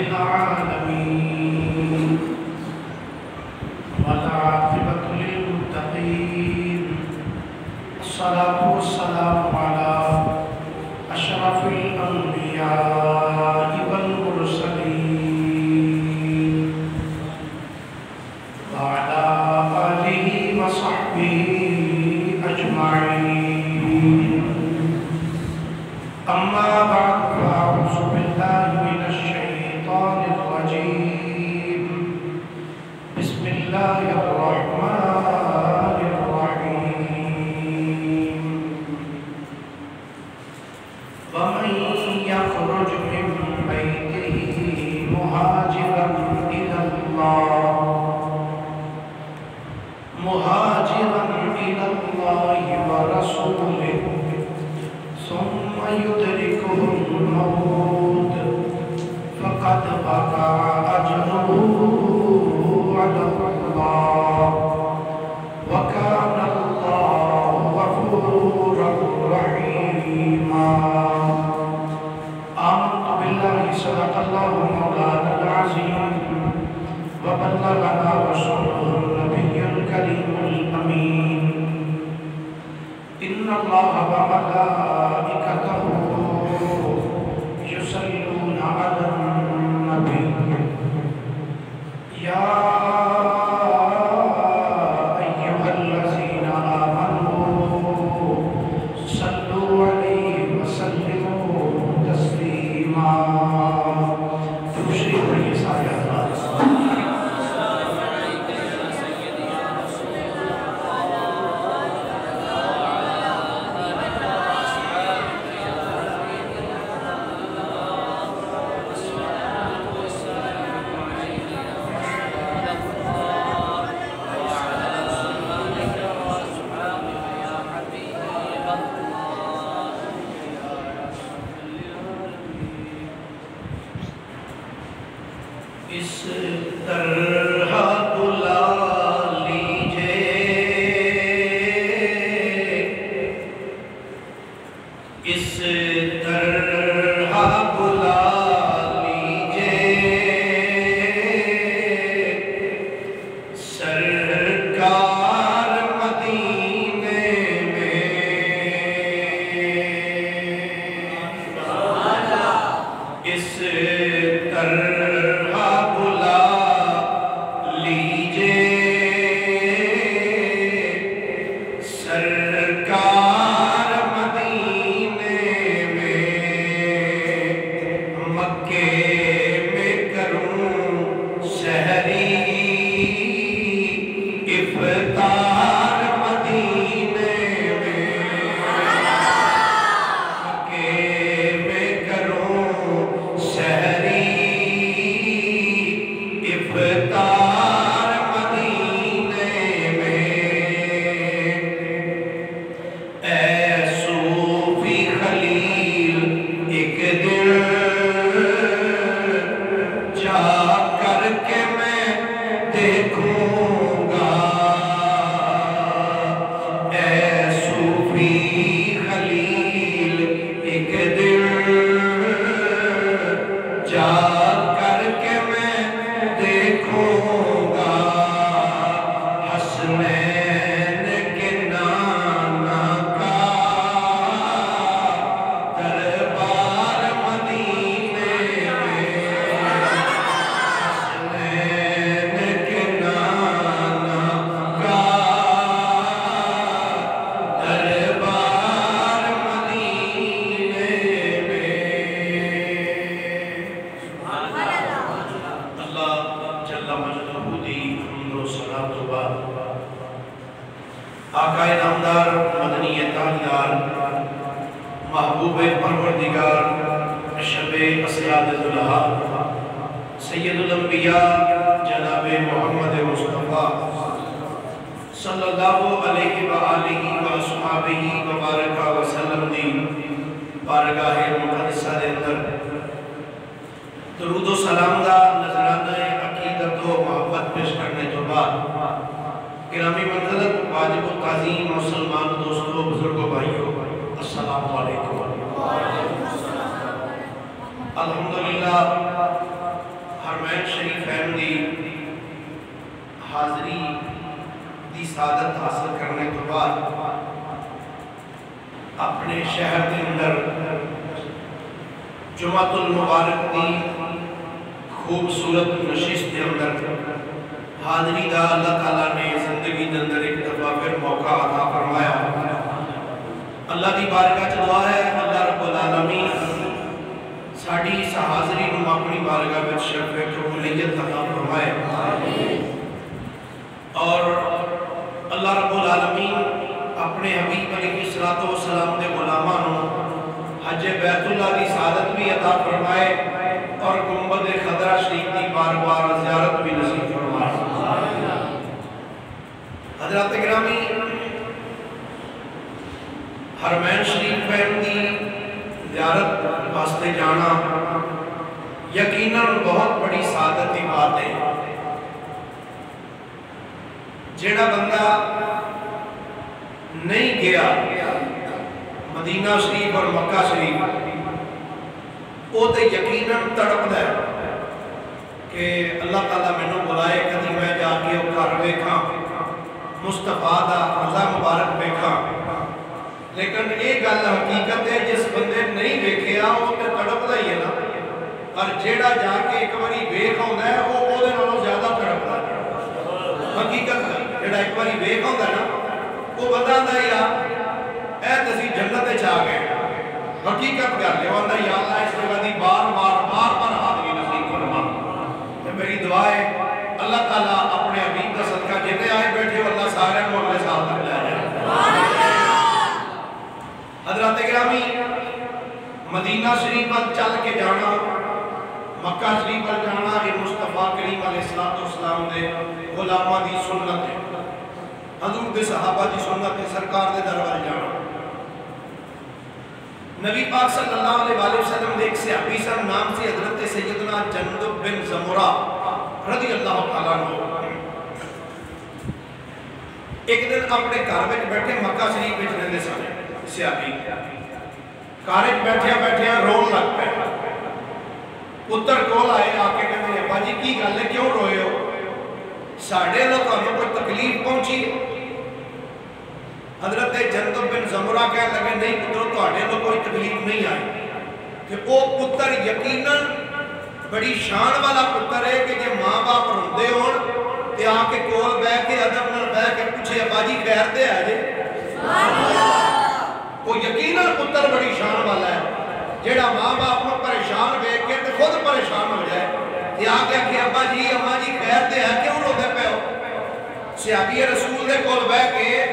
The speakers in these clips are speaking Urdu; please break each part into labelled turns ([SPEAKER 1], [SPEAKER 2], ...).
[SPEAKER 1] العالمين والعاقبة للمتقين الصلاة والسلام على أشرف الأنبياء والمرسلين وعلى آله وصحبه أجمعين أما بعد فأعوذ بالله من الشيطان الرجيم بسم الله الرحمن الرحيم ومن يخرج من بيته مهاجرا إلى الله ورسوله ثم يدركه الموت فقد وقع أجره على الله وكان الله غفورا رحيما آمنت بالله صدق الله مولانا العظيم وبلغنا رسوله النبي الكريم الأمين إن الله وملائكته يصلون على النبي يا أيها الذين آمنوا صلوا عليه وسلموا تسليما تشريف الإساءة اس طرح بلا لیجئے اس طرح بلا لیجئے سرکار مدینے میں اس طرح آقائے نامدار مدنی تاجدار محبوب پروردگار شب اسیاد ذوالحا سید الانبیاء جناب محمد مصطفیٰ صلی اللہ علیہ وآلہ وآصحابہ وبارک وسلم دی بارگاہ مقدسہ دے اندر درود و سلام دا نظرانہ عقیدت و محبت پیش کرنے تو بعد گرامی منزلت واجب و تعظیم مسلمان دوستوں بزرگوں بھائیوں السلام علیکم الحمدللہ حرمین شریفین دی حاضری دی سعادت حاصل کرنے کے بعد اپنے شہر کے اندر جمعۃ المبارک دی خوبصورت نشست کے اندر حاضری دا اللہ تعالیٰ نے زندگی کے اندر ایک دفعہ پھر موقع عطا فرمایا۔ اللہ دی بارگاہ چ دعا ہے اللہ رب العالمین ساڑی اس حاضری نو اپنی بارگاہ میں شرف قبولیت عطا فرمائے، اور اللہ رب العالمین اپنے حبیب علیہ الصلوۃ والسلام دے غلاماں نو حج بیت اللہ دی سعادت بھی عطا فرمائے اور گنبد خضرا شریف کی بار بار زیارت بھی نصیب فرمائے۔ حضرات گرامی، حرمین شریفین دی زیارت واسطے جانا یقیناً بہت بڑی سعادت کی بات ہے۔ جیڑا بندہ نہیں گیا مدینہ شریف اور مکہ شریف، وہ تو یقیناً تڑپ ہے کہ اللہ تعالیٰ میں نے بلائے کدی میں جا کے وہ گھر ویکھاں، مصطفیٰ دا روضہ مبارک ویکھاں، لیکن ایک گل حقیقت ہے جس بندے نہیں ویکھیا وہ تو تڑپدا ہی ہے نا، اور جیڑا جا کے ایک باری ویکھ آوندا ہے وہ دے نالوں زیادہ تڑپدا ہے۔ حقیقت ہے جیڑا ایک باری ویکھ آوندا ہے نا وہ بندہ آندا یار اے تسی جنت وچ آ گئے، حقیقت کر لے آندا یا اللہ اس جگہ دی بار بار حاضری نصیب فرما۔ تے میری دعا ہے اللہ تعالیٰ اپنے حبیب کا صدقہ جتنے آئے بیٹھے ہو اللہ سارے کو اگلے سال تک لے جائے۔ حضرات گرامی، مدینہ شریف پر چل کے جانا، مکہ شریف پر جانا، یہ مصطفیٰ کریم علیہ السلام دے غلامہ دی سنت ہے، حضور دے صحابہ دی سنت ہے، سرکار دے دربار جانا۔ نبی پاک صلی اللہ علیہ وآلہ وسلم دے ایک صحابی سن، نام سے حضرت سیدنا جندب بن زمرہ رضی اللہ تعالیٰ عنہ، ایک دن اپنے گھر میں بیٹھے مکہ شریف میں رہندے سن، صحابی گھر بیٹھے بیٹھے رون لگ پے، پتر کول آئے آ کے کہتے ہیں ابا جی کی گل ہے کیوں روئے ہو، ساڑھے نو تانوں کوئی تکلیف پہنچی؟ حضرت جندب بن زمرہ کہنے لگے نہیں پترو تہاڈے نو کوئی تکلیف نہیں آئی، کہ وہ پتر یقیناً بڑی شان والا پتر ہے کہ جے ماں باپ روندے ہون تے آ کے کول بیٹھ کے ادب نال بیٹھ کے پوچھے ابا جی خیر تے ہے جے، وہ یقیناً پتر بڑی شان والا ہے جیڑا ماں باپ کو پریشان ویکھ کے تے خود پریشان ہو جائے تے آ کے کہ ابا جی اماں جی خیر تے ہے کیوں روندے پے ہو؟ صحابی رسول دے کول بیٹھ کے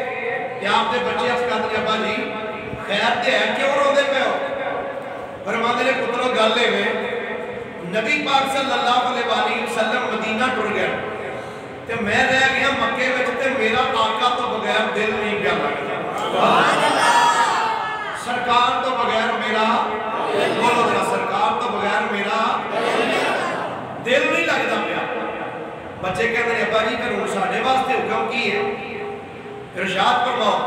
[SPEAKER 1] تے آپ دے بچے اس کہتے ہیں ابا جی خیر تے ہے کیوں روندے پے ہو؟ فرماندے نے پترو گل اے نبی پاک صلی اللہ علیہ وآلہ وسلم مدینہ ٹر گیا تے میں رہ گیا مکے وچ تے میرا آقا تو بغیر دل نہیں پیا لگتا، سرکار تو بغیر میرا بولو ذرا سرکار تو بغیر میرا دل نہیں لگتا پیا۔ بچے کہتے ہیں ابا جی پھر ہن ساڈے واسطے حکم کی ہے؟ ارشاد فرماؤ۔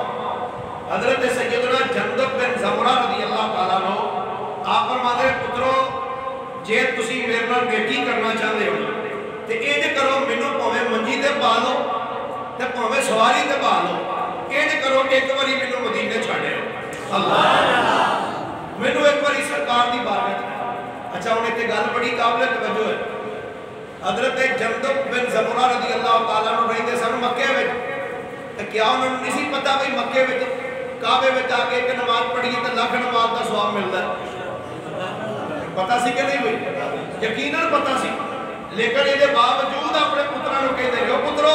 [SPEAKER 1] حضرت سیدنا جندب بن زمرہ رضی اللہ تعالیٰ عنہ آپ فرماتے ہیں پترو جے تسی میرے نال نیکی کرنا چاہتے ہو تے انج کرو مینوں پاویں منجی تے پا لو تے پاویں سواری تے پا لو، انج کرو ایک باری مینوں مدینے چھڈے اللہ مینوں ایک باری سرکار دی بارگاہ۔ اچھا ہن ایتھے گل بڑی قابل توجہ ہے، حضرت جندب بن زمرہ رضی اللہ تعالیٰ عنہ رہندے سن مکے وچ، تے کیا انہوں نے نہیں پتا بھئی مکے وچ کعبے وچ آ کے ایک نماز پڑھیے تے لاکھ نماز دا ثواب ملدا ہے؟ پتا سی کہ نہیں ہوئی؟ یقیناً پتا سی، لیکن یہ باوجود اپنے پتروں کو کہتے ہیں پترو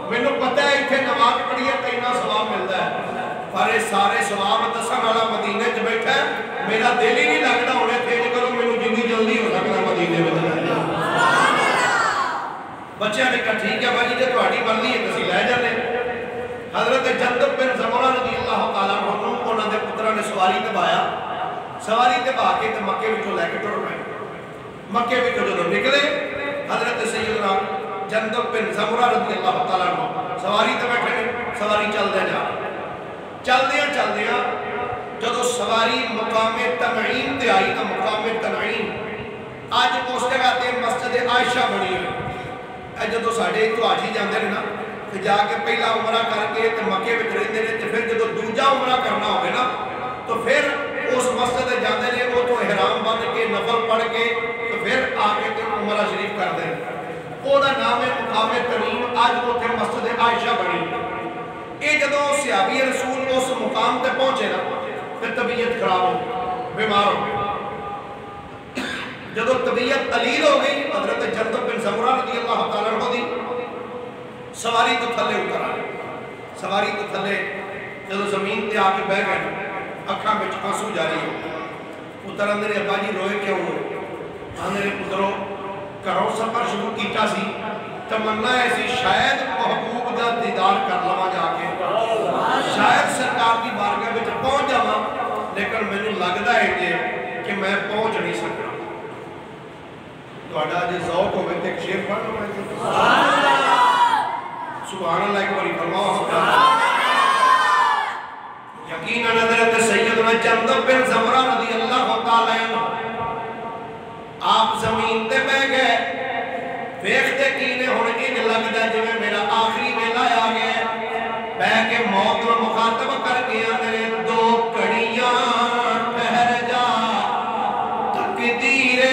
[SPEAKER 1] مینوں پتہ ہے ایتھے نماز پڑھیے تے اتنا ثواب ملتا ہے، پر یہ سارے ثواب دسن والا مدینے چ بیٹھا ہے، میرا دل ہی نہیں لگتا ہن ایتھے انج کرو مینوں جنی جلدی ہو سکدا مدینے وچ لے جاؤ۔ بچیاں نے کہا ٹھیک ہے بھائی جی تہاڈی مرضی ہے تسی لے جاندے۔ حضرت جندب بن زمرہ رضی اللہ تعالیٰ عنہ انہاں دے پتراں نے سواری تے بایا، سواری تے با کے تے مکے وچوں لے کے ٹر پئے۔ مکے وچوں جدوں نکلے حضرت سیدنا جندب بن زمرہ رضی اللہ تعالیٰ عنہ سواری تے بیٹھے نے، سواری چلدے جا چلدیاں جدوں سواری مقام تنعیم تے آئی تو مقام تنعیم اج اس جگہ تے مسجد مسجد عائشہ بنی ہوئی جدو ساڈے تو حاجی جاندے نے نا تے جا کے پہلا عمرہ کر کے تے مکے وچ رہندے نے تے پھر جدو دوجا عمرہ کرنا ہوے نا تو پھر اس مسجد جاندے نے وہ تو احرام بن کے نفل پڑھ کے تو پھر آ کے تے عمرہ شریف کردے نے او دا نام ہے مقام تنعیم اج اوتھے مسجد عائشہ بنی اے جدو صحابی رسول اس مقام تے پہنچے نا پھر طبیعت خراب ہو بیمار ہو جدو طبیعت علیل ہو گئی حضرت جندب بن سمرہ رضی اللہ تعالیٰ عنہ دی سواری تو تھلے اتر آئے سواری تو تھلے جدو زمین تے آ کے بہ گئے اکھاں وچ آنسو جاری ہو اتر اندر ابا جی روئے کیوں ہو اندر پترو گھروں سفر شروع کیتا سی تمنا ایسی شاید محبوب دا دیدار کر لوا جا کے شاید سرکار کی بارگاہ وچ پہنچ جاواں لیکن مینوں لگدا ہے کہ میں پہنچ نہیں سکتا تہاڈا جے ذوق ہوے تے ایک شعر پڑھ لو سبحان اللہ ایک باری فرماؤ یقیناً حضرت سیدنا جندب بن سمرہ رضی اللہ تعالی عنہ آپ زمین تے بہ گئے ویکھتے کینے ہن انج لگدا جویں میرا آخری ویلا آ گیا بہ کے موت نو مخاطب کر کے میرے دو کڑیاں ٹھہر جا تقدیر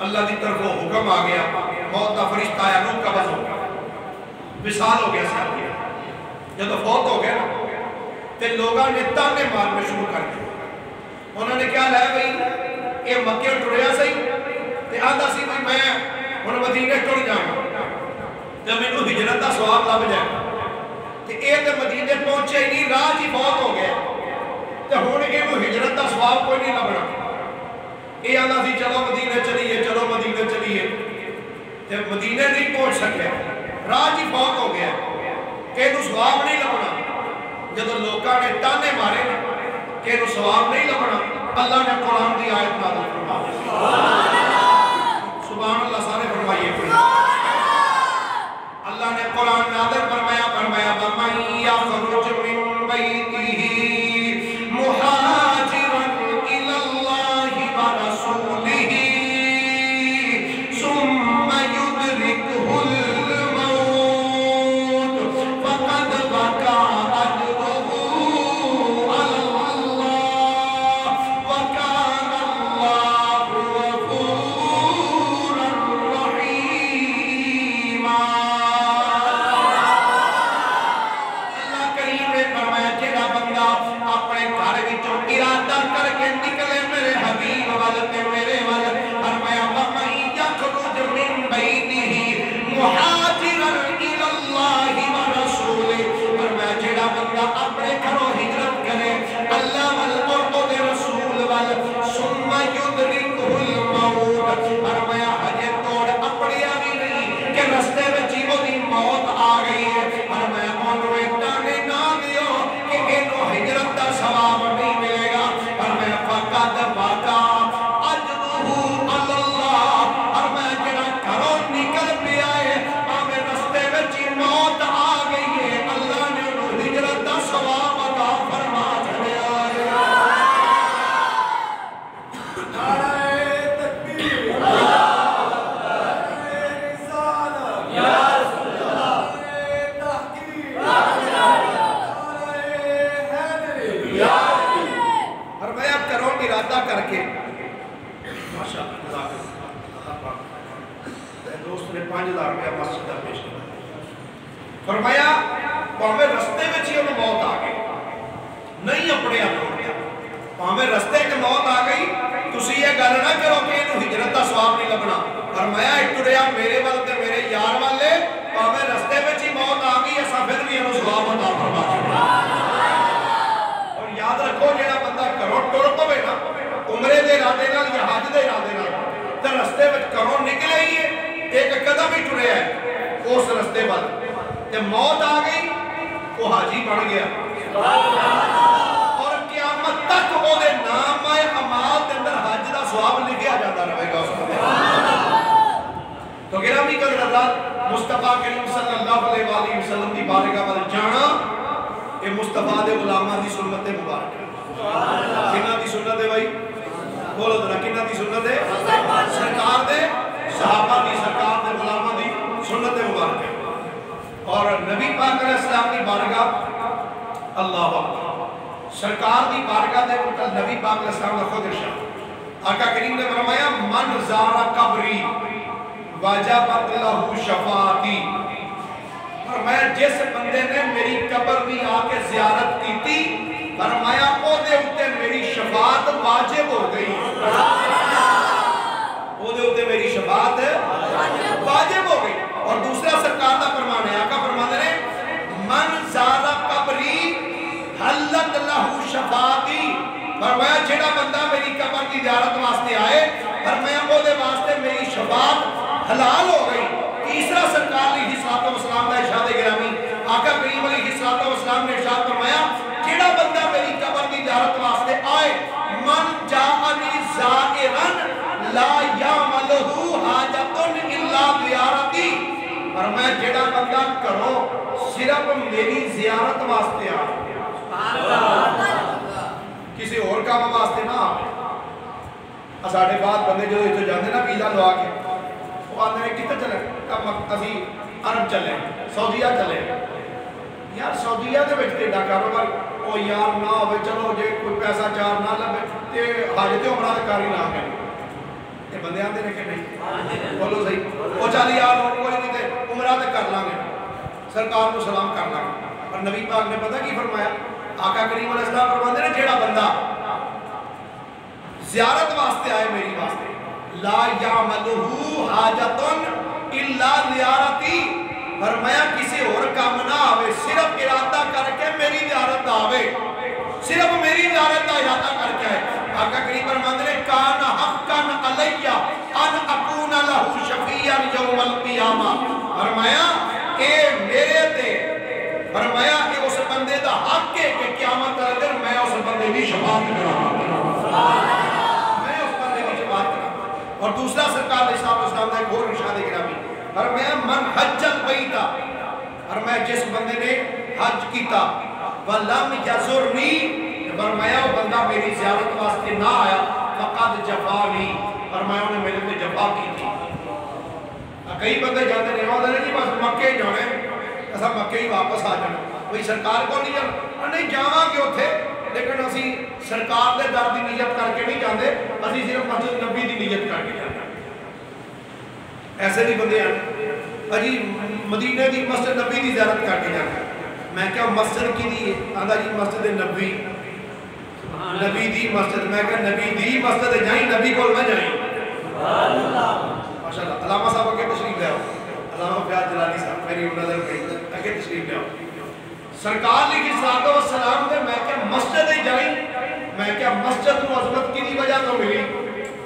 [SPEAKER 1] اللہ کی طرف حکم آ گیا موت کا فرشتہ آیا روح قبض ہو گیا وصال ہو گیا ساتھ جب فوت ہو گیا تے لوگاں نے تانے مارنے شروع کر دیا انہوں نے کیا لیا بھائی یہ مکے ٹریا سی تے آندا سی بھائی میں ہن مدینے ٹر جاواں تے مینوں ہجرت دا ثواب لب جائے تے اے تے مدینے پہنچے نہیں راہ ہی فوت ہو گیا تے ہن اینوں ہجرت دا ثواب کوئی نہیں لبنا اے آندا سی چلو مدینے چلیے تے مدینے نہیں پہنچ سکے راہ ہی فوت ہو گیا کہ اینوں ثواب نہیں لبنا جب لوکاں نے تانے مارے کہ اینوں ثواب نہیں لبنا اللہ نے قرآن دی آیت نازل فرمائی سبحان اللہ سارے فرمائیے اللہ نے قرآن نازل فرمایا وَمَن يَخْرُجْ مِن بَيْتِهِ مُهَاجِرًا إِلَى اللَّهِ وَرَسُولِهِ ثُمَّ يُدْرِكْهُ الْمَوْتُ فَقَدْ وَقَعَ أَجْرُهُ عَلَى اللَّهِ وَكَانَ اللَّهُ غَفُورًا رَحِيمًا اپنے گھر وچوں ارادہ کر کے نکلے میرے حبیب وال تے میرے وال فرمایا وَمَن يَخْرُجْ مِن بَيْتِهِ مُهَاجِرًا إِلَى اللَّهِ وَرَسُولِهِ فرمایا جڑا بندہ اپنے گھروں ہجرت کرے اللہ وال اور دے رسول وال ثم يدركه الموت فرمایا ہجے توڑ اپڑیا بھی نہیں کہ رستے وچ ہی دی موت آ گئی ہے فرمایا اونوں ٹانے نہ دیو کہ اینو ہجرت دا ثواب نہیں ملے گا فرمایا فقط وقع اجرہ علی اللہ فرمایا جڑا گھروں نکل پیا ہے ہمیں رستے وچ موت آ گئی ہے اللہ نے انہوں ہجرت دا ثواب عطا فرما چھڑیا ہے نعرہ تکبیر نعرہ رسالت یا رسول اللہ تحقیق فرمایا کرو ارادہ کر کے ماشاءاللہ دوست نے 5,000 روپیہ مسجد کا پیش کیا فرمایا پاویں رستے وچ ہی انہوں موت آ گئی نہیں اپنے آپ ہو گیا پاویں رستے کے موت آ گئی تسی یہ گل نہ کرو کہ انہوں ہجرت کا ثواب نہیں لبنا فرمایا ٹریا میرے وال تے میرے یار والے پاویں رستے وچ ہی موت آ گئی اساں پھر بھی انہوں ثواب عطا فرما اور یاد رکھو جڑا بندہ گھروں ٹر پوے نا عمرے دے ارادے نال یا حج دے ارادے نال تے رستے وچ گھروں نکلے ہی ایک قدم ہی ٹریا ہے اس رستے وال تے موت آ گئی وہ حاجی بن گیا اور قیامت تک وہ دے نام اعمال دے اندر حج دا ثواب لکھیا جاتا رہے گا اس کو تو گرامی قدر مصطفیٰ کریم صلی اللہ علیہ وآلہ وسلم دی بارگاہ وال جانا یہ مصطفیٰ دے غلاماں دی سنت مبارک ہے کنہ دی سنت ہے بھائی بولو ذرا کنہ دی سنت ہے سرکار دے صحابہ دی سرکار دے غلاماں دی سنت مبارک ہے اور نبی پاک علیہ السلام کی بارگاہ اللہ اکبر سرکار دی بارگاہ دے اوپر نبی پاک علیہ السلام نے خود ارشاد آقا کریم نے فرمایا من زار قبری وجبت لہ شفاعتی فرمایا جس بندے نے میری قبر بھی آ کے زیارت کی تھی فرمایا او دے اوتے میری شفاعت واجب ہو گئی او دے اوتے میری شفاعت واجب ہو گئی اور دوسرا سرکار دا فرمان ہے آقا فرماتے ہیں من زار قبری حلت لہو شفاعتی فرمایا جڑا بندہ میری قبر کی زیارت واسطے آئے فرمایا وہ دے واسطے میری شفاعت حلال ہو گئی تیسرا سرکار علیہ الصلوۃ والسلام کا ارشاد گرامی آقا کریم علیہ الصلوۃ والسلام نے ارشاد فرمایا جڑا بندہ میری قبر کی زیارت واسطے آئے من جاءنی زائرا لا یعملہ حاجۃ الا زیارتی فرمایا جڑا بندہ کرو صرف میری زیارت واسطے آئے کسی اور کام واسطے نہ آئے ساڑھے بعد بندے جو اتو جاندے نا ویزا لوا کے وہ آندے نے کتنے چلے کم اسی عرب چلے سعودیہ چلے یار سعودیہ دے وچ تے دا کاروبار او یار نہ ہوئے چلو جے کوئی پیسہ چار نہ لبے تے حاجت عمرہ تے کاری نہ کرے یہ بندے آندے نے کہ نہیں بولو صحیح او چل یار کوئی نہیں تے عمرہ تے کر لیں گے سرکار کو سلام کر لیں گے اور نبی پاک نے پتہ کی فرمایا آقا کریم علیہ السلام فرماتے ہیں جیڑا بندہ زیارت واسطے آئے میری واسطے لا یعملہ حاجۃ الا زیارتی فرمایا کسی اور کام نہ آوے صرف ارادہ کر کے میری زیارت آوے صرف میری زیارت کا ارادہ کر کے آقا کریم فرماتے ہیں کان حقا علی ان اکون لہ شفیعا یوم القیامہ فرمایا اے میرے تے فرمایا کہ اس بندے دا حق ہے کہ قیامت کا دن میں اس بندے کی شفاعت کراں میں اس بندے کی شفاعت کراں اور دوسرا سرکار علیہ السلام نے ایک اور ارشاد گرامی فرمایا من حج البیت فرمایا جس بندے نے حج کیتا ولم یزرنی فرمایا وہ بندہ میری زیارت واسطے نہ آیا فقد جفانی فرمایا انہیں میرے تے جفا کی تھی کئی بندے جاتے نہیں ہوتے نہیں بس مکے جانے ایسا مکے ہی واپس آ جانا کوئی سرکار کو نہیں جانا نہیں جاواں گے اتھے لیکن اسی سرکار دے در دی نیت کر کے نہیں جاندے اسی صرف مسجد نبی دی نیت کر کے جانا ایسے بھی بندے ہیں اجی مدینے دی مسجد نبی دی زیارت کر کے جانا میں کیا مسجد کی دی آندھا جی مسجد نبی نبی دی مسجد میں کہا نبی دی مسجد جائیں نبی کو نہ جائیں ماشاءاللہ علامہ صاحب اگے تشریف لے آؤ علامہ فیاض جلالی صاحب میری نظر پہ اگے تشریف لے آؤ سرکار علیہ الصلوۃ والسلام نے میں کیا مسجد جائیں میں کیا مسجد کو عظمت کی دی وجہ تو ملی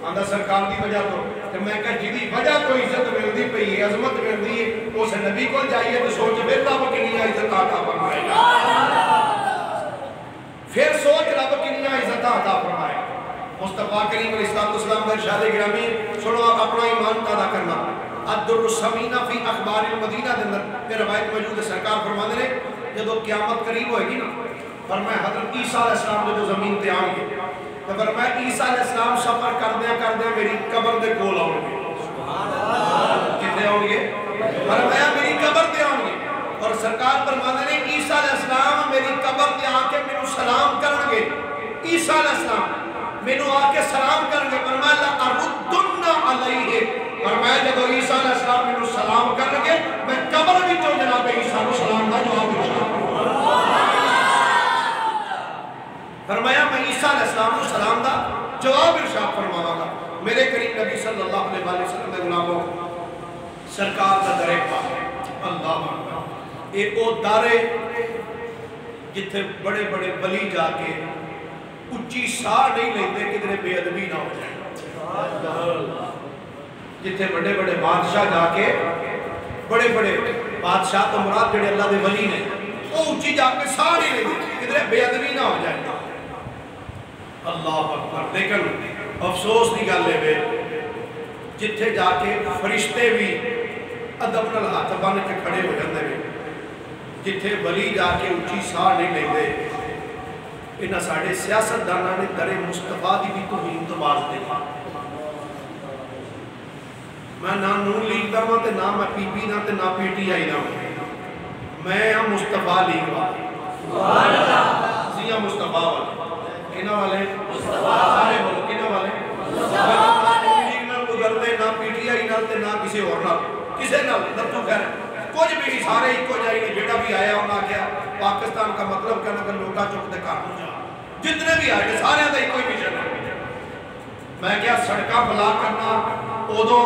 [SPEAKER 1] آندھا سرکار دی وجہ تو کہ میں کہا جدی وجہ تو عزت ملدی پہ یہ عظمت ملدی ہے اس نبی کو جائیے تو سوچ بیتا وہ کنیا عزت آتا فرمائے گا پھر سوچ رب کنیا عزت آتا فرمائے گا مصطفیٰ کریم علیہ السلام کا ارشاد گرامی سنو آپ اپنا ایمان ادا کرنا الدر السمینہ فی اخبار المدینہ دے اندر پھر روایت موجود ہے سرکار فرمانے نے جب قیامت قریب ہوئے گی نا فرمایا حضرت عیسیٰ علیہ السلام جو زمین تے آؤں گے تو فرمایا عیسیٰ علیہ السلام سفر کر دیا میری قبر دے کول آؤں گے کتنے آؤں گے فرمایا میری قبر تے آؤں گے اور سرکار فرمانے نے عیسیٰ علیہ السلام میری قبر تے آ کے میرے سلام کریں گے عیسیٰ علیہ السلام مینو آ کے سلام کریں گے فرمایا لَأَرُدُّنَّ عَلَيْهِ فرمایا جب عیسیٰ علیہ السلام مینو سلام کریں گے میں قبر بھی جو جناب عیسیٰ کو سلام کا جواب دوں فرمایا میں عیسیٰ علیہ السلام کو سلام دا جواب ارشاد فرماواں گا. میرے کریم نبی صلی اللہ علیہ وسلم دے غلاموں سرکار دا در پاک اللہ اکبر ایک او دارے جتھے بڑے بڑے ولی جا کے اچھی ساہ نہیں لیتے کدھر بے ادبی نہ ہو جائے. جتھے بڑے بڑے بادشاہ جا کے بڑے بڑے بادشاہ تو مراد جڑے اللہ دے ولی نے وہ اچھی جا کے ساہ نہیں لیتے کدھر بے ادبی نہ ہو جائے. اللہ اکبر. لیکن افسوس دی گل ہے جتھے جا کے فرشتے بھی ادب نال ہاتھ بن کے کھڑے ہو جاندے ہیں جتھے ولی جا کے اچھی ساہ نہیں لیتے. انہاں ساڑھے سیاست دانا نے در مصطفیٰ دی بھی توہین تو باز دے. میں نہ نون لیگ دا ہوں تے نہ میں پی پی نہ تے نہ پی ٹی آئی دا ہوں. میں ہاں مصطفیٰ لیگ والا زیاں مصطفیٰ والا کنہ والے سارے بولو کنہ والے لیگ نہ گزرتے نہ پی ٹی آئی نہ تے نہ کسی اور نہ کسے نہ لطو خیر کچھ بھی نہیں سارے ایک کو جائیں گے. جیڑا بھی آیا ہونا کیا پاکستان کا مطلب کہنا کہ لوٹا چک دے کار ہو جا جتنے بھی آئے سارے دا ایک کوئی مشن ہے. میں کیا سڑکاں بلا کرنا ادو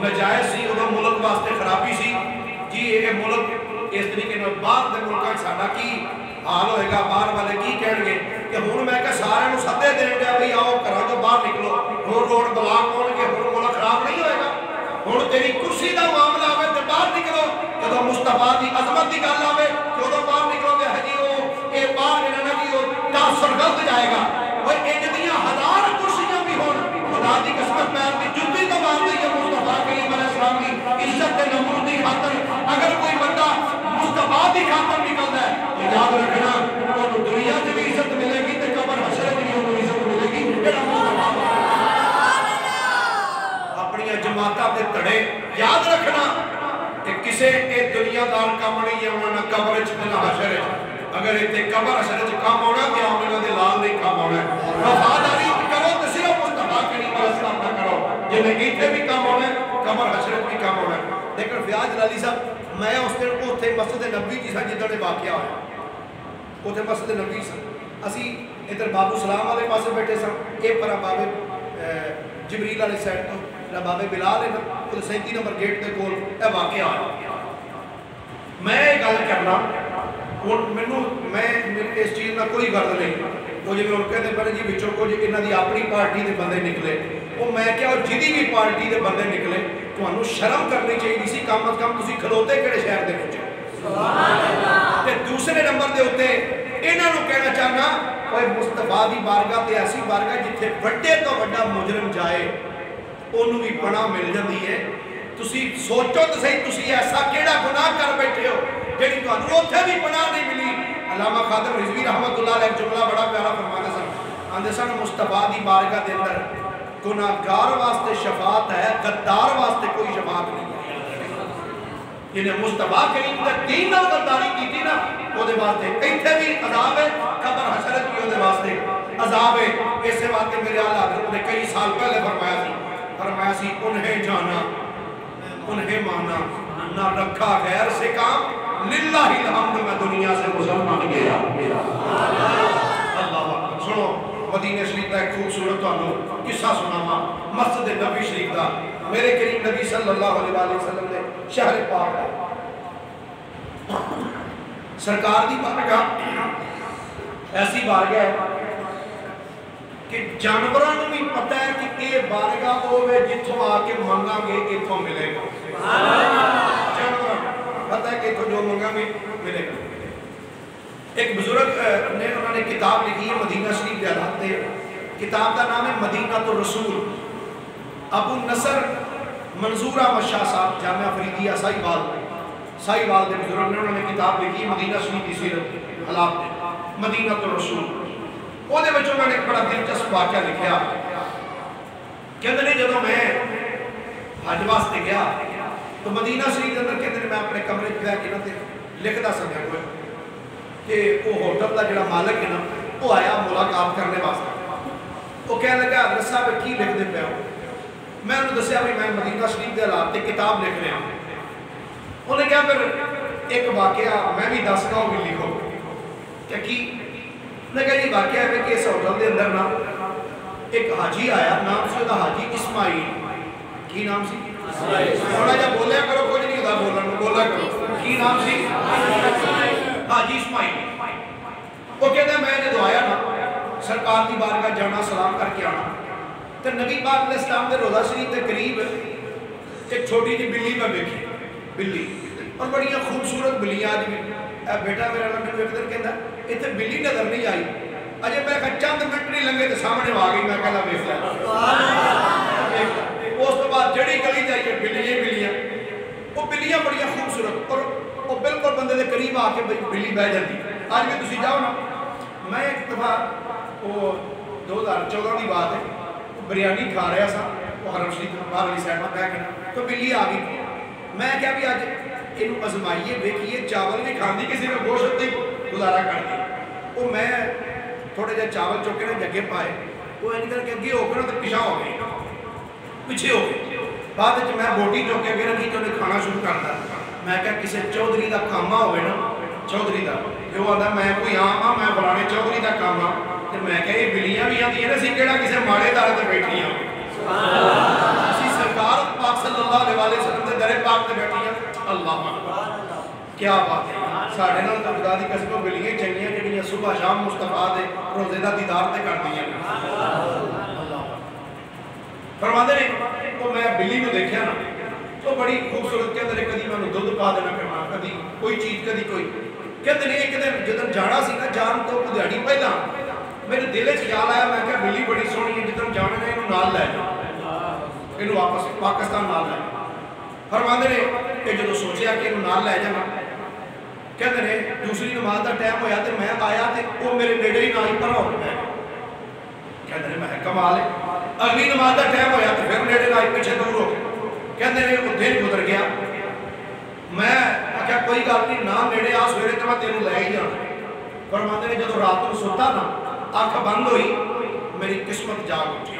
[SPEAKER 1] نجائز سی ادو ملک واسطے خرابی سی جی یہ ملک اس طریقے میں باہر دے ملکہ ساڑا کی حال ہوئے گا باہر والے کی کہن گے کہ ہون میں کہ سارے نو سدے دیں گے بھئی آؤ کرا جو باہر نکلو ہون روڈ بلاک ہون گے ہون ملک خراب نہیں ہوئے گا. ہون تیری کرسی دا معاملہ ہوئے تے باہر نکلو جدو مصطفیٰ دی عظمت دی گل آوے جدو باہر نکلو گے حجی ہو اے باہر نکلنا کی ہو تاثر غلط جائے گا. وہ ایجدیاں ہزار کرسیاں بھی ہون خدا دی قسمت میں اپنی جتی تو بات دی ہے مصطفیٰ کریم علیہ السلام دی عزت نمور دی خاطر اگر کوئی بندہ مصطفیٰ دی خاطر نکلتا ہے تو یاد رکھنا وہ دنیا سے بھی عزت ملے گی تے قبر حشر میں بھی انہوں عزت ملے گی. اپنی جماعتہ تے تڑے یاد رکھنا کہ کسے اے دنیا دار کام نہیں ہے انہوں نے قبر چھ نہ حشر ہے. اگر ایتے قبر حشر چھ کام ہونا کہ آمینہ دے لال نہیں کام ہونا ہے. وفاداری کرو تو صرف مصطفیٰ کریم علیہ السلام نہ کرو جنہیں ایتے بھی کام ہونا ہے قبر حشر بھی کام ہونا ہے. لیکن فیاض جلالی صاحب میں اس دن کو تھے مسجد نبی جی سا جدھر نے واقعہ ہویا وہ تھے مسجد نبی سا اسی ادھر بابو سلام والے پاسے بیٹھے سا ایک پرا بابے جبریل علیہ سائٹ تو بابے بلال ہے نا 37 نمبر گیٹ تے کول اے واقعہ ہویا. میں گل کرنا میں اس چیز میں کوئی غرض نہیں وہ جب ان کہتے پہلے جی بچوں کو جی انہاں دی اپنی پارٹی دے بندے نکلے وہ میں کیا جدی بھی پارٹی دے بندے نکلے تو انہوں شرم کرنی چاہیے اسی کام از کم تسی کھلوتے کہڑے شہر دے پہنچے. تے دوسرے نمبر دے ہوتے انہاں نو کہنا چاہنا وہ مصطفیٰ دی بارگاہ تے ایسی بارگاہ جتھے بڑے تو بڑا مجرم جائے انہوں بھی پناہ مل جاندی ہے. تسی سوچو تو صحیح تسی ایسا کیڑا گناہ کر بیٹھے ہو جڑی تو انہوں اتھے بھی پناہ نہیں ملی. علامہ خادم رضوی رحمت اللہ علیہ جملہ بڑا پیارا فرماتے سن آندے سن مصطفیٰ دی بارگاہ دے اندر گناہگار واسطے شفاعت ہے غدار واسطے کوئی شفاعت نہیں ہے. جنہیں مصطفیٰ کریم دے دین نال غداری کیتی نا وہ دے واسطے ایتھے بھی عذاب ہے قبر حشرت بھی وہ دے واسطے عذاب ہے. اسے واسطے میرے اعلیٰ حضرت نے کئی سال پہلے فرمایا سی انہیں جانا انہیں مانا نہ رکھا غیر سے کام للہ الحمد میں دنیا سے مسلمان گیا. اللہ اکبر. سنو مدینہ شریف کا ایک خوبصورت تو قصہ سناما مسجد نبی شریف کا میرے کریم نبی صلی اللہ علیہ وسلم نے شہر پاک ہے سرکار دی بارگاہ ایسی بارگاہ ہے کہ جانوروں بھی پتہ ہے کہ یہ بارگاہ ہوئے جتوں آ کے منگا گے اتوں ملے گا. جانوروں پتہ ہے کہ اتوں جو منگا گے ملے گا. ایک بزرگ نے انہوں نے کتاب لکھی ہے مدینہ شریف کے حالات تے کتاب کا نام ہے مدینہ تو رسول. ابو نصر منظور احمد شاہ صاحب جامعہ فریدیہ سائی بال دے بزرگ نے انہوں نے کتاب لکھی ہے مدینہ شریف کی سیرت حالات تے مدینہ تو رسول. وہ دے بچوں نے ایک بڑا دلچسپ واقعہ لکھیا کہ اندر جدوں میں حج واسطے گیا تو مدینہ شریف کے اندر کہتے ہیں میں اپنے کمرے پہ کے نا لکھدا سمجھا کوئی کہ وہ ہوٹل کا جڑا مالک ہے نا وہ آیا ملاقات کرنے واسطے. وہ کہنے لگا حضرت صاحب کی لکھ دے پیا ہو. میں انہوں نے دسیا بھی میں مدینہ شریف کے حالات تے کتاب لکھ رہا ہوں. انہوں نے کہا پھر ایک واقعہ میں بھی دس گا وہ بھی لکھو کہ کی میں کہا جی واقعہ ہے کہ اس ہوٹل کے اندر نا ایک حاجی آیا، نام سے حاجی اسماعیل. کی نام سی؟ تھوڑا جا بولیا کرو، کچھ نہیں ہوتا بولنا، بولا کرو. کی نام سی؟ حاجی اسماعیل. وہ کہتا ہے میں نے دعایا نا سرکار کی بارگاہ جانا سلام کر کے آنا، تو نبی پاک علیہ السلام کے روضہ شریف کے قریب ایک چھوٹی جی بلی میں دیکھی، بلی اور بڑی خوبصورت بلیاں. آج بھی بیٹا میرا لگن ایک دن کہتا اتنے بلی نظر نہیں آئی، اجے میں کہا چند منٹ نہیں لگے تو سامنے آ گئی. میں کہا ویکھ لیا. اس تو بعد جڑی گلی جائیے بلیاں بلیاں، وہ بلیاں بڑی خوبصورت اور وہ بالکل بندے کے قریب آ کے بلی بہ جاتی. آج بھی تسی جاؤ نا، میں ایک دفعہ وہ 2014 کی بات ہے، بریانی کھا رہا سا وہ حرم شریف باہر والی سائڈ میں بہ کے، تو بلی آ گئی. میں کیا بھی اج یہ ازمائیے ویکھیے، چاول بھی کھاندی کسی نے گوشت نہیں گزارا کر دی. وہ میں تھوڑے جہے چاول چوکے نے جگہ پائے، وہ این کر کے اگے ہو کے نا تو پیچھا ہو گئی، پیچھے ہو گئی. بعد میں بوٹی چوک کے اگے رکھی تو انہیں کھانا شروع کرتا. میں کہا کسی چودھری کا کاما ہوئے نا، چودھری کا کہ وہ آتا میں کوئی عام ہاں، میں فلانے چودھری کا کاما. تو میں کہا یہ بلیاں بھی آتی ہیں نا، سی کہڑا کسی ماڑے دار تے بیٹھی ہیں، اسی سرکار پاک صلی اللہ علیہ وسلم دے در پاک تے بیٹھی ہیں. اللہ کیا بات ہے. ساڑھے نال تو خدا دی قسم بلیاں چنگیاں جڑیاں صبح شام مصطفیٰ دے روزے دا دیدار تے کر دیا. فرماتے نے وہ میں بلی میں دیکھا نا تو بڑی خوبصورت کے اندر کدی میں دودھ پا دینا کرنا، کدی کوئی چیز کدی کوئی. کہتے ہیں ایک دن جدن جانا سی نا جان تو دیہڑی پہلا میرے دل وچ خیال آیا، میں کہا بلی بڑی سونی ہے، جدن جانا ہے اینوں نال لے جاؤ، اینوں واپس پاکستان نال لے جاؤ. فرماتے نے کہ جدوں سوچیا کہ اینوں نال لے جانا، کہتے ہیں دوسری نماز کا ٹائم ہویا تو میں آیا تو وہ میرے نیڑے ہی نہ ہی پڑا ہو گیا. کہتے ہیں میں کمال ہے. اگلی نماز کا ٹائم ہویا تو پھر نیڑے نہ ہی پیچھے دور ہو گیا. کہتے ہیں وہ دن گزر گیا. میں کیا کوئی گل نہیں، نہ نیڑے آ سویرے تو میں تینوں لے ہی جانا. فرماتے ہیں جب رات کو سوتا نا آنکھ بند ہوئی میری قسمت جاگ اٹھی.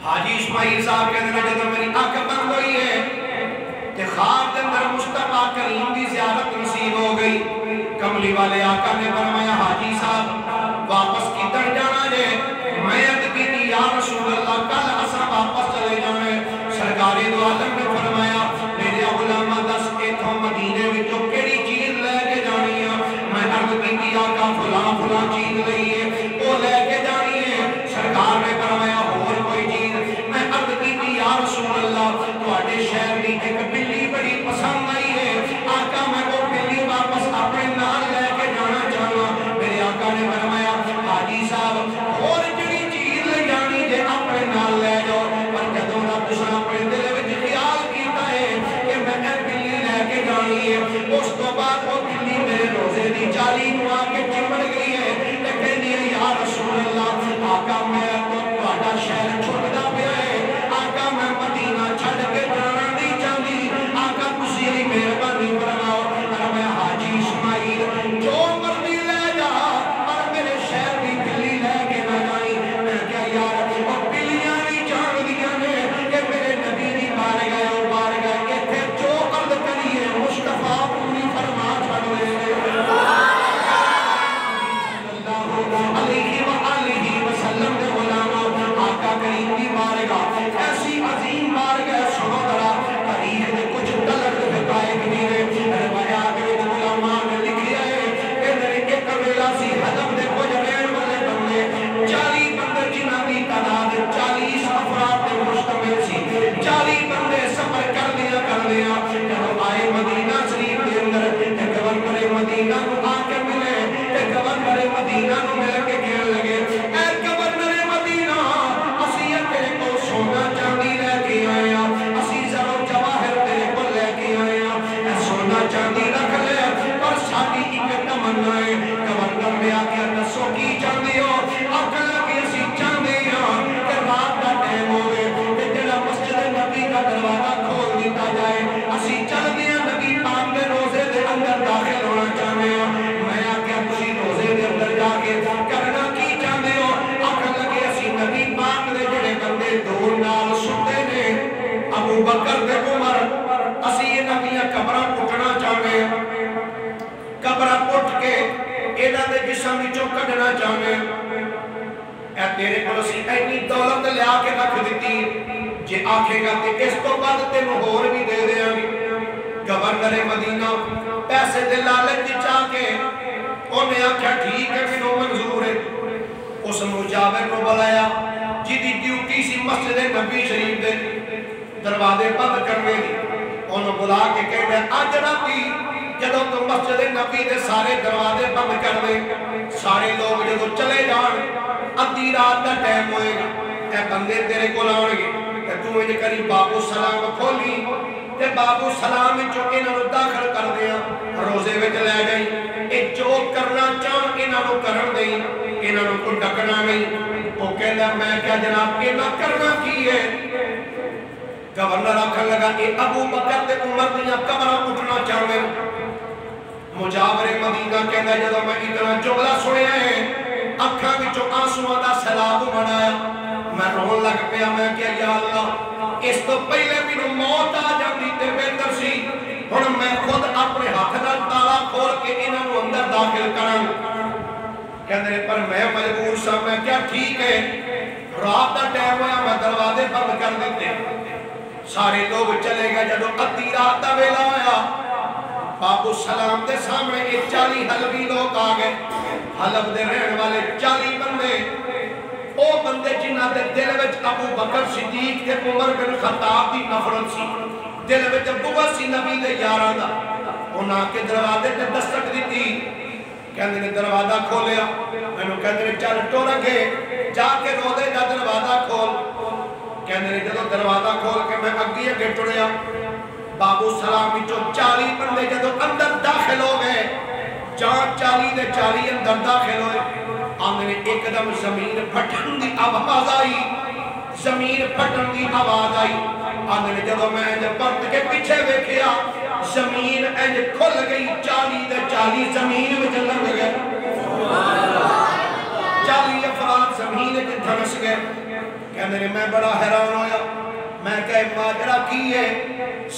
[SPEAKER 1] حاجی اسماعیل صاحب کہتے ہیں جب میری آنکھ بند ہوئی ہے کہ خواب کے اندر مصطفیٰ کریم کی زیارت نصیب ہو گئی. کملی والے آقا نے فرمایا حاجی صاحب واپس کدھر جانا جے؟ میں ادبی دی یا رسول اللہ کل اسا واپس چلے جانے. سرکار دو عالم نے فرمایا میرے علماء دس ایتھوں مدینے وچوں کیڑی چیز لے کے جانی ہے؟ میں عرض کی آقا فلاں فلاں چیز لئیے وہ لے کے جانی ہے. سرکار نے فرمایا اور کوئی چیز؟ میں عرض کی یا رسول اللہ تواڈے شہر دی ایک بلی بڑی پسند آئی ہے، آقا میں وہ بلی واپس اپنے نال لے کے جانا چاہنا. میرے آقا نے فرمایا حاجی صاحب اور جڑی چیز لے جانی جے اپنے نال لے جاؤ، پر جدوں رب نے اپنے دل وچ خیال کیتا ہے کہ میں بلی لے کے جانی ہے، اس تو بعد وہ بلی میرے روزے دی جالی نو آ کے چمڑ گئی ہے تے کہندی ہے یا رسول اللہ آقا میں تہاڈا شہر چھڈدا پیا ہے، آقا میں مدینہ چھڈ کے جانا نہیں چاہندی، آقا تسی ہی مہربانی فرماؤ. میں حاجی اسماعیل جو مرضی لے جا پر میرے شہر کی بلی لے کے نہ جائی. میں کیا یار وہ بلیاں بھی جان دیا نے کہ میرے نبی دی بار گئے ایتھے جو عرض کریے مصطفیٰ پوری فرما چھڑ دے. اللہ علیہ وآلہ وسلم دے غلاموں آقا کریم دی بارگاہ ایسی عظیم بارگاہ سنو ذرا تاریخ میں کچھ تلخ حقائق بھی ہے. روایات میں علماء نے لکھا ہے کہ میرے ایک ویلا سی حضب دے کچھ رہن والے بندے 40 بندے جنہاں دی تعداد 40 افراد پہ مشتمل سی. 40 بندے سفر کر لیا جب آئے مدینہ شریف کے اندر گورنر مدینہ کو آ کے ملے کہ گورنر مدینہ کو مل کے کہنے لگے اے گورنر مدینہ اسی تیرے کو سونا چاندی لے کے آئے ہیں، اسی زر و جواہر تیرے کو لے کے آئے ہیں، اے سونا چاندی رکھ لے پر ساڈی ایک تمنا ہے. گورنر نے آ کے دسو کی چاہندے ہو؟ آکھن لگے اسی چاہندے ہاں کہ رات دا ٹائم ہوئے تے جڑا مسجد نبی کا دروازہ کھول دیتا جائے، اسی چلدے ہیں نبی پاک دے روزے دے اندر داخل ہونا چاہتے ہیں. میں آکھیا تسی روزے دے اندر جا کے کرنا کی چاہتے ہو؟ آکھن لگے اسی نبی پاک دے جڑے بندے دور نال ستے نے ابو بکر تے عمر، اسی انہاں دیاں قبراں پٹنا چاہتے ہیں. قبراں پٹ کے انہاں دے جسم وچوں کڈنا چاہنے اے تیرے کول اسی اینی دولت لیا کے رکھ دتی جے آکھے گا تے اس تو بعد تینوں ہور بھی دے دیاں گے گورنر مدینہ پیسے دے لالچ چاہ کے انہیں آکھیا ٹھیک ہے مینوں منظور ہے اس مجاور کو بلایا جدی ڈیوٹی سی مسجد نبی شریف دے دروازے بند کرنے دی انہوں بلا کے کہتے ہیں آج راتی جدو تو مسجد نبی دے سارے دروازے بند کر دے سارے لوگ جدو چلے جان ادھی رات کا ٹائم ہوئے گا اے بندے تیرے کو لاؤں گے کہ تو مجھے کری بابو سلام کھولی تے بابو سلام جو انہوں نے داخل کر دیا روزے میں چلے گئی ایک جو کرنا چاہوں انہوں نے کرن دیں انہوں نے کو ڈکنا نہیں وہ کہنا میں کیا جناب کے نہ کرنا کی ہے گورنر آکھن لگا کہ ابو بکر تے عمر دیاں قبراں اٹھنا چاہتے مجاور مدینہ کہنا جدو میں اتنا جملہ سنیا ہے اکھاں وچوں آنسواں دا سیلاب بنایا میں رون لگ پیا میں کیا یا اللہ اس تو پہلے مینوں موت آ جاندی تے بہتر سی ہن میں خود اپنے ہاتھ نال تالا کھول کے انہاں نوں اندر داخل کراں کہندے پر میں مجبور سا میں کیا ٹھیک ہے رات دا ٹائم ہویا میں دروازے بند کر دیتے سارے لوگ چلے گئے جدو ادھی رات دا ویلا ہویا بابو سلام دے سامنے 40 حلبی لوگ آ گئے حلب دے رہن والے 40 بندے او بندے جنہاں دے دل وچ ابو بکر صدیق تے عمر بن خطاب دی نفرت سی دل وچ بغض سی نبی دے یاراں دا انہاں کے دروازے تے دستک دتی کہندے نے دروازہ کھولیا مینوں کہندے نے چل ٹر کے جا کے روزے دا دروازہ کھول کہندے نے جدوں دروازہ کھول کے میں اگے ٹریا بابو سلام وچوں 40 بندے جدوں اندر داخل ہو گئے جہاں 40 دے 40 اندر داخل ہوئے آمنے نے ایک دم زمین پھٹن دی آواز آئی زمین پھٹن دی آواز آئی آمنے نے جدوں میں جب پرت کے پیچھے ویکھیا زمین انج کھل گئی 40 دے 40 زمین وچ لگ گئے 40 افراد زمین وچ دھنس گئے کہندے نے میں بڑا حیران ہویا میں کہے ماجرا کی ہے